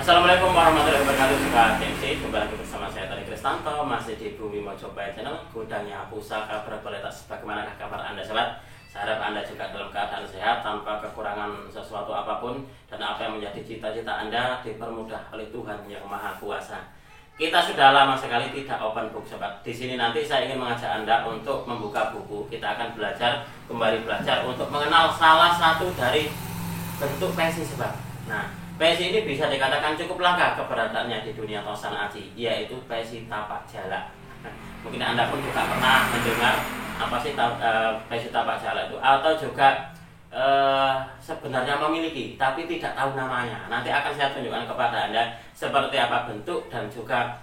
Assalamualaikum warahmatullahi wabarakatuh. Sobat TMC, kembali lagi bersama saya Tony Kristanto, masih di Bumi Mojopahit Channel, gudangnya pusaka berkualitas. Bagaimanakah kabar Anda, sobat? Saya harap Anda juga dalam keadaan sehat, tanpa kekurangan sesuatu apapun, dan apa yang menjadi cita-cita Anda dipermudah oleh Tuhan Yang Maha Kuasa. Kita sudah lama sekali tidak open book, sobat. Di sini nanti saya ingin mengajak Anda untuk membuka buku. Kita akan kembali belajar untuk mengenal salah satu dari bentuk pesi, sobat. Nah, pesi ini bisa dikatakan cukup langka keberadaannya di dunia Tosan Aji, yaitu pesi tapak jala. Nah, mungkin Anda pun juga pernah mendengar apa sih pesi tapak jala itu, atau juga sebenarnya memiliki tapi tidak tahu namanya. Nanti akan saya tunjukkan kepada Anda seperti apa bentuk dan juga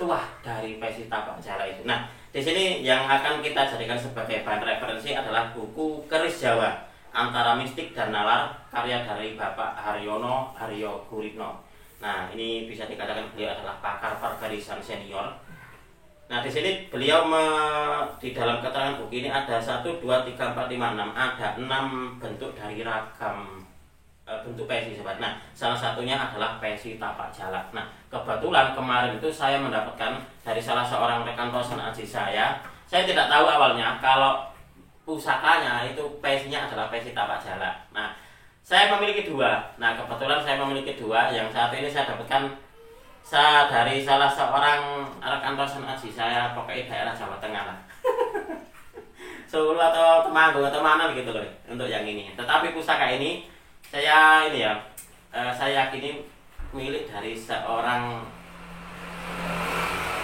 tuah dari pesi tapak jala itu. Nah, di sini yang akan kita jadikan sebagai bahan referensi adalah buku Keris Jawa Antara Mistik dan Nalar, karya dari Bapak Haryono Haryo Guritno. Nah, ini bisa dikatakan beliau adalah pakar pergarisan senior. Nah, di sini beliau di dalam keterangan buku ini ada 1, 2, 3, 4, 5, 6, ada 6 bentuk dari ragam bentuk pesi, sobat. Nah, salah satunya adalah pesi tapak jala. Nah, kebetulan kemarin itu saya mendapatkan dari salah seorang rekan Tosan Aji saya tidak tahu awalnya kalau pusakanya itu pesinya adalah pesi tapak jala. Nah, saya memiliki 2. Nah, kebetulan saya memiliki 2. Yang satu ini saya dapatkan dari salah seorang rekan Tosan Aji saya, pokoknya daerah Jawa Tengah lah. Solo atau Temanggung atau mana gitu loh untuk yang ini. Tetapi pusaka ini saya yakini milik dari seorang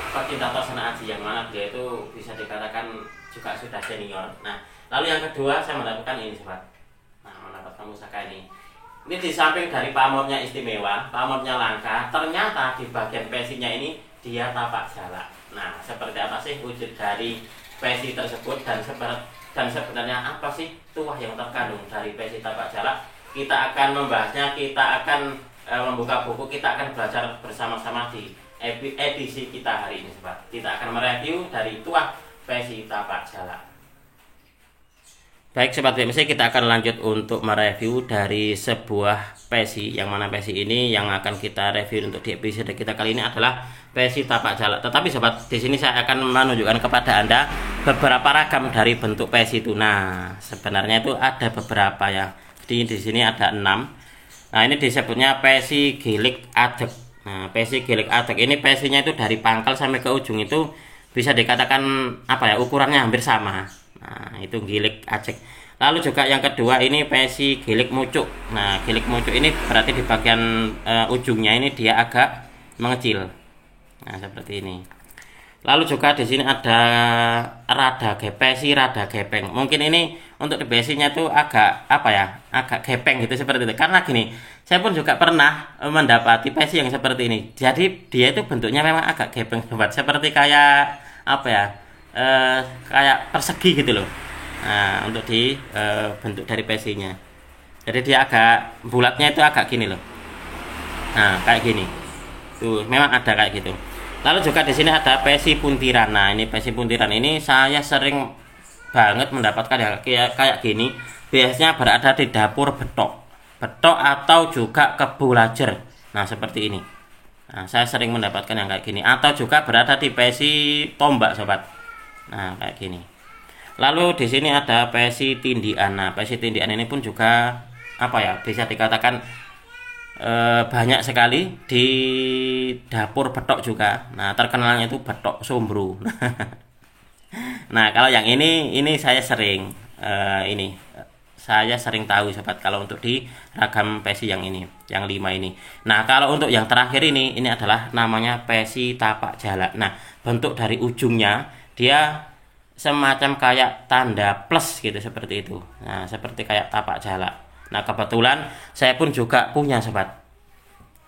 pecinta Tosan Aji, yang mana dia itu bisa dikatakan juga sudah senior. Nah, lalu yang kedua saya mendapatkan ini, sobat. Nah, mendapatkan pusaka ini. Ini di samping dari pamornya istimewa, pamornya langka, ternyata di bagian pesinya ini dia tapak jala. Nah, seperti apa sih wujud dari pesi tersebut, dan sebenarnya apa sih tuah yang terkandung dari pesi tapak jala? Kita akan membahasnya, kita akan membuka buku, kita akan belajar bersama-sama di edisi kita hari ini, sobat. Kita akan mereview dari tuah pesi tapak jala. Baik, sobat BMC, kita akan lanjut untuk mereview dari sebuah pesi, yang mana pesi ini yang akan kita review untuk di episode kita kali ini adalah pesi tapak jala. Tetapi sobat, di sini saya akan menunjukkan kepada Anda beberapa ragam dari bentuk pesi itu. Nah, sebenarnya itu ada beberapa ya. Di sini ada 6. Nah, ini disebutnya pesi gilik adek. Nah, pesi gilik adek ini pesinya itu dari pangkal sampai ke ujung itu bisa dikatakan ukurannya hampir sama. Nah, itu gilik ajek. Lalu juga yang kedua ini pesi gilik mucuk. Nah, gilik mucuk ini berarti di bagian ujungnya ini dia agak mengecil. Nah, seperti ini. Lalu juga di sini ada pesi rada gepeng. Mungkin ini untuk di pesinya itu agak agak gepeng gitu, seperti itu. Karena gini, saya pun juga pernah mendapati pesi yang seperti ini. Jadi dia itu bentuknya memang agak gepeng, sobat. Seperti kayak kayak persegi gitu loh. Nah, untuk di bentuk dari pesinya. Jadi dia agak bulatnya itu agak gini loh. Nah, kayak gini. Tuh, memang ada kayak gitu. Lalu juga di sini ada pesi puntiran. Nah, ini pesi puntiran ini saya sering banget mendapatkan kayak gini. Biasanya berada di dapur betok atau juga kebo lajer. Nah, seperti ini. Nah, saya sering mendapatkan yang kayak gini, atau juga berada di pesi tombak, sobat. Nah, kayak gini. Lalu di sini ada pesi tindian. Nah, pesi tindian ini pun juga bisa dikatakan banyak sekali di dapur betok juga. Nah, terkenalnya itu betok sombro. Nah, kalau yang ini saya sering saya sering tahu, sobat, kalau untuk di ragam pesi yang ini, yang 5 ini. Nah, kalau untuk yang terakhir ini adalah namanya pesi tapak jala. Nah, bentuk dari ujungnya dia semacam kayak tanda plus gitu, seperti itu. Nah, seperti kayak tapak jala. Nah, kebetulan saya pun juga punya, sobat.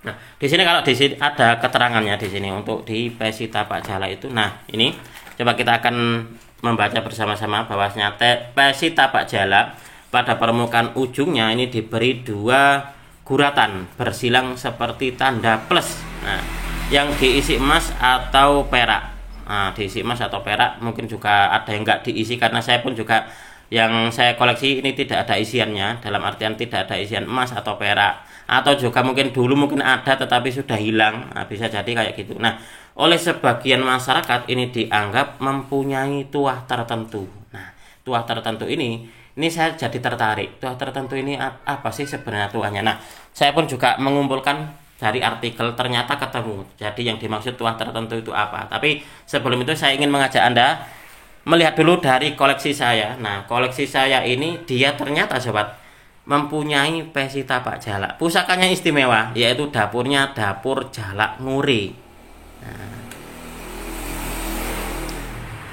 Nah, di sini kalau di sini ada keterangannya di sini untuk di pesi tapak jala itu. Nah, ini coba kita akan membaca bersama-sama bahwasanya pesi tapak jala pada permukaan ujungnya ini diberi 2 guratan bersilang seperti tanda plus. Nah, yang diisi emas atau perak. Nah, diisi emas atau perak, mungkin juga ada yang enggak diisi, karena saya pun juga Yang saya koleksi ini tidak ada isiannya, dalam artian tidak ada isian emas atau perak, atau juga mungkin dulu mungkin ada tetapi sudah hilang. Nah, bisa jadi kayak gitu. Nah, oleh sebagian masyarakat ini dianggap mempunyai tuah tertentu. Nah, tuah tertentu ini saya jadi tertarik. Tuah tertentu ini apa sih sebenarnya tuahnya? Nah, saya pun juga mengumpulkan dari artikel, ternyata ketemu. Jadi yang dimaksud tuah tertentu itu apa? Tapi sebelum itu saya ingin mengajak Anda melihat dulu dari koleksi saya. Nah, koleksi saya ini dia ternyata sobat mempunyai pesi tapak jalak. Pusakanya istimewa, yaitu dapurnya dapur jalak nguri. Nah,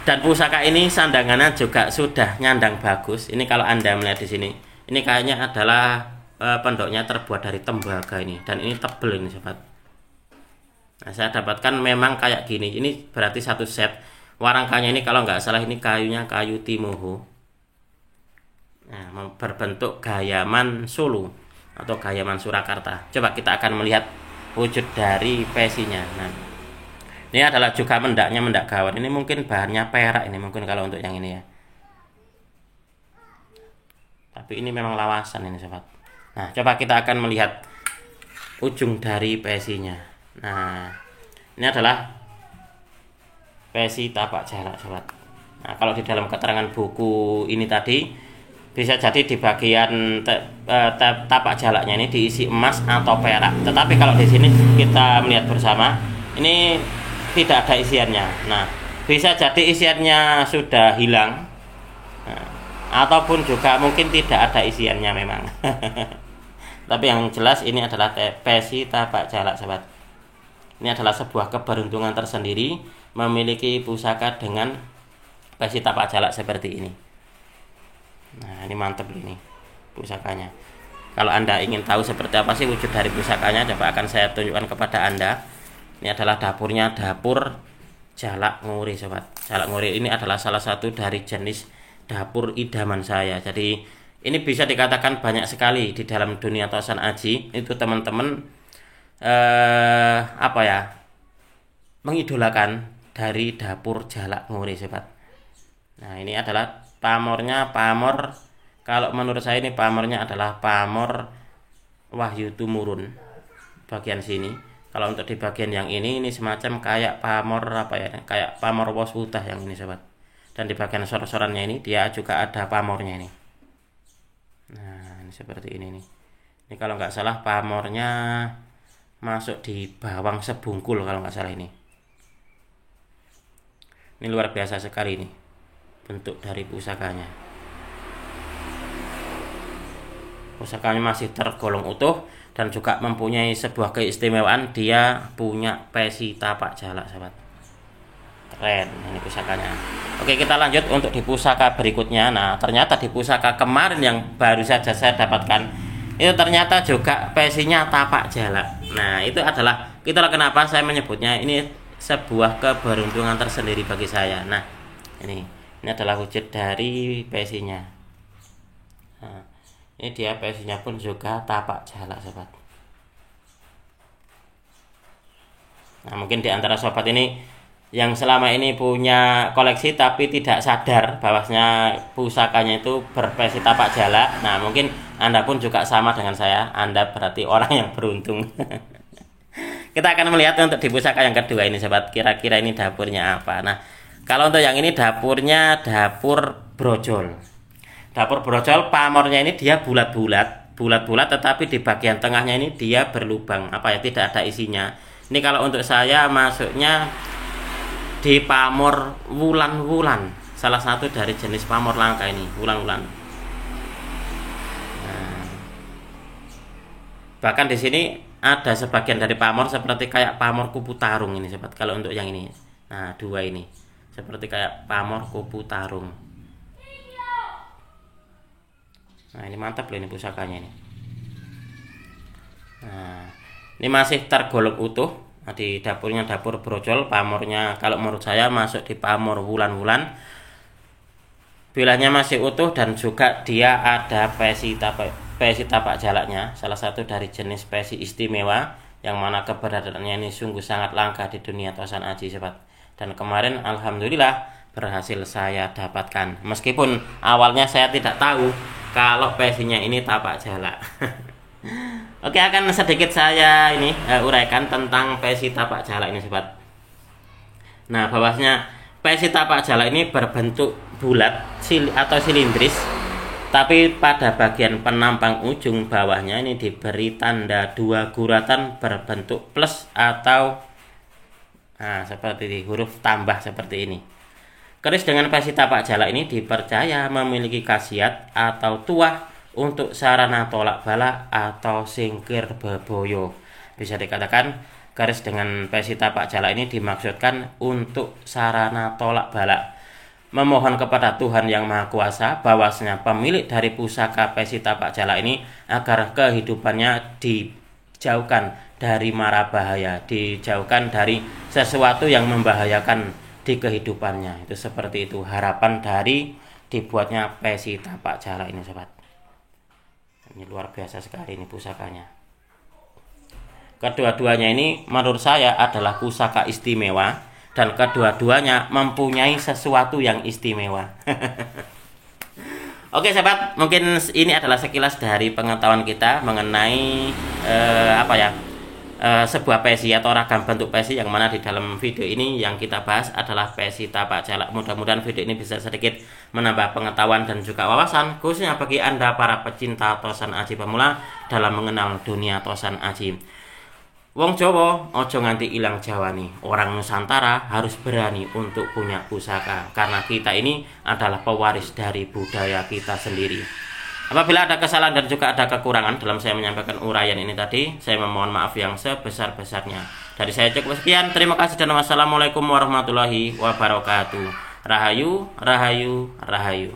dan pusaka ini sandangannya juga sudah nyandang bagus. Ini kalau Anda melihat di sini, ini kayaknya adalah pendoknya terbuat dari tembaga ini, dan ini tebel ini sobat. Nah, saya dapatkan memang kayak gini. Ini berarti satu set. Warangkanya ini kalau nggak salah ini kayunya kayu timoho. Nah, berbentuk gayaman Solo atau gayaman Surakarta. Coba kita akan melihat wujud dari pesinya. Nah, ini adalah juga mendaknya, mendak gawan. Ini mungkin bahannya perak ini mungkin kalau untuk yang ini ya. Tapi ini memang lawasan ini sobat. Nah, coba kita akan melihat ujung dari pesinya. Nah, ini adalah pesi tapak jalak sobat. Nah, kalau di dalam keterangan buku ini tadi bisa jadi di bagian tapak jalaknya ini diisi emas atau perak. Tetapi kalau di sini kita melihat bersama, ini tidak ada isiannya. Nah, bisa jadi isiannya sudah hilang, nah, ataupun juga mungkin tidak ada isiannya memang. Tapi yang jelas ini adalah pesi tapak jalak sobat. Ini adalah sebuah keberuntungan tersendiri memiliki pusaka dengan pesi tapak jalak seperti ini. Nah, ini mantap ini pusakanya. Kalau Anda ingin tahu seperti apa sih wujud dari pusakanya, coba akan saya tunjukkan kepada Anda. Ini adalah dapurnya dapur jalak nguri sobat. Jalak nguri ini adalah salah satu dari jenis dapur idaman saya. Jadi ini bisa dikatakan banyak sekali di dalam dunia Tosan Aji. Itu teman-teman mengidolakan dari dapur jalak nguri sobat. Nah, ini adalah pamornya, kalau menurut saya ini pamornya adalah pamor Wahyu Tumurun bagian sini. Kalau untuk di bagian yang ini semacam kayak pamor kayak pamor Woswutah yang ini sobat. Dan di bagian sor-sorannya ini dia juga ada pamornya ini. Nah, ini seperti ini nih. Ini kalau nggak salah pamornya masuk di bawang sebungkul kalau nggak salah ini. Ini luar biasa sekali nih bentuk dari pusakanya. Pusakanya masih tergolong utuh dan juga mempunyai sebuah keistimewaan, dia punya pesi tapak jalak sahabat. Keren ini pusakanya. Oke, kita lanjut untuk di pusaka berikutnya. Nah, ternyata di pusaka kemarin yang baru saja saya dapatkan itu ternyata juga pesinya tapak jalak. Nah, itulah kenapa saya menyebutnya ini sebuah keberuntungan tersendiri bagi saya. Nah, ini adalah wujud dari pesinya. Nah, ini dia pesinya pun juga tapak jalak sobat. Nah, mungkin di antara sobat ini yang selama ini punya koleksi tapi tidak sadar bahwasanya pusakanya itu berpesi tapak jalak. Nah, mungkin Anda pun juga sama dengan saya. Anda berarti orang yang beruntung. Kita akan melihat untuk di pusaka yang kedua ini sobat, kira-kira ini dapurnya apa. Nah, kalau untuk yang ini dapurnya dapur brojol. Dapur brojol pamornya ini dia bulat-bulat tetapi di bagian tengahnya ini dia berlubang, tidak ada isinya. Ini kalau untuk saya masuknya di pamor wulan-wulan, salah satu dari jenis pamor langka ini, wulan-wulan. Nah, bahkan di sini ada sebagian dari pamor seperti kayak pamor kupu tarung ini sobat. Kalau untuk yang ini, nah dua ini seperti kayak pamor kupu tarung. Nah, ini mantap loh ini pusakanya ini. Nah, ini masih tergolong utuh. Nah, di dapurnya dapur brojol, pamornya kalau menurut saya masuk di pamor wulan-wulan. Bilahnya masih utuh dan juga dia ada pesi tapak jalaknya, salah satu dari jenis pesi istimewa yang mana keberadaannya ini sungguh sangat langka di dunia Tosan Aji sobat. Dan kemarin alhamdulillah berhasil saya dapatkan. Meskipun awalnya saya tidak tahu kalau pesinya ini tapak jala. Oke, akan sedikit saya ini uraikan tentang pesi tapak jala ini sobat. Nah, bahwasanya pesi tapak jala ini berbentuk bulat atau silindris, tapi pada bagian penampang ujung bawahnya ini diberi tanda 2 guratan berbentuk plus atau seperti ini, huruf tambah seperti ini. Keris dengan pesi tapak jala ini dipercaya memiliki khasiat atau tuah untuk sarana tolak bala atau singkir beboyo. Bisa dikatakan keris dengan pesi tapak jala ini dimaksudkan untuk sarana tolak bala. Memohon kepada Tuhan Yang Maha Kuasa bahwasanya pemilik dari pusaka pesi tapak jala ini agar kehidupannya dijauhkan dari mara bahaya, dijauhkan dari sesuatu yang membahayakan di kehidupannya. Itu seperti itu harapan dari dibuatnya pesi tapak jala ini sobat. Ini luar biasa sekali ini pusakanya. Kedua-duanya ini menurut saya adalah pusaka istimewa, dan kedua-duanya mempunyai sesuatu yang istimewa. Oke sahabat, mungkin ini adalah sekilas dari pengetahuan kita mengenai sebuah pesi atau ragam bentuk pesi, yang mana di dalam video ini yang kita bahas adalah pesi tapak jala. Mudah-mudahan video ini bisa sedikit menambah pengetahuan dan juga wawasan, khususnya bagi Anda para pecinta tosan aji pemula dalam mengenal dunia tosan aji. Wong Jawa ojo nganti ilang Jawani. Orang Nusantara harus berani untuk punya pusaka, karena kita ini adalah pewaris dari budaya kita sendiri. Apabila ada kesalahan dan juga ada kekurangan dalam saya menyampaikan uraian ini tadi, saya memohon maaf yang sebesar-besarnya. Dari saya cukup sekian, terima kasih dan wassalamualaikum warahmatullahi wabarakatuh. Rahayu, rahayu, rahayu.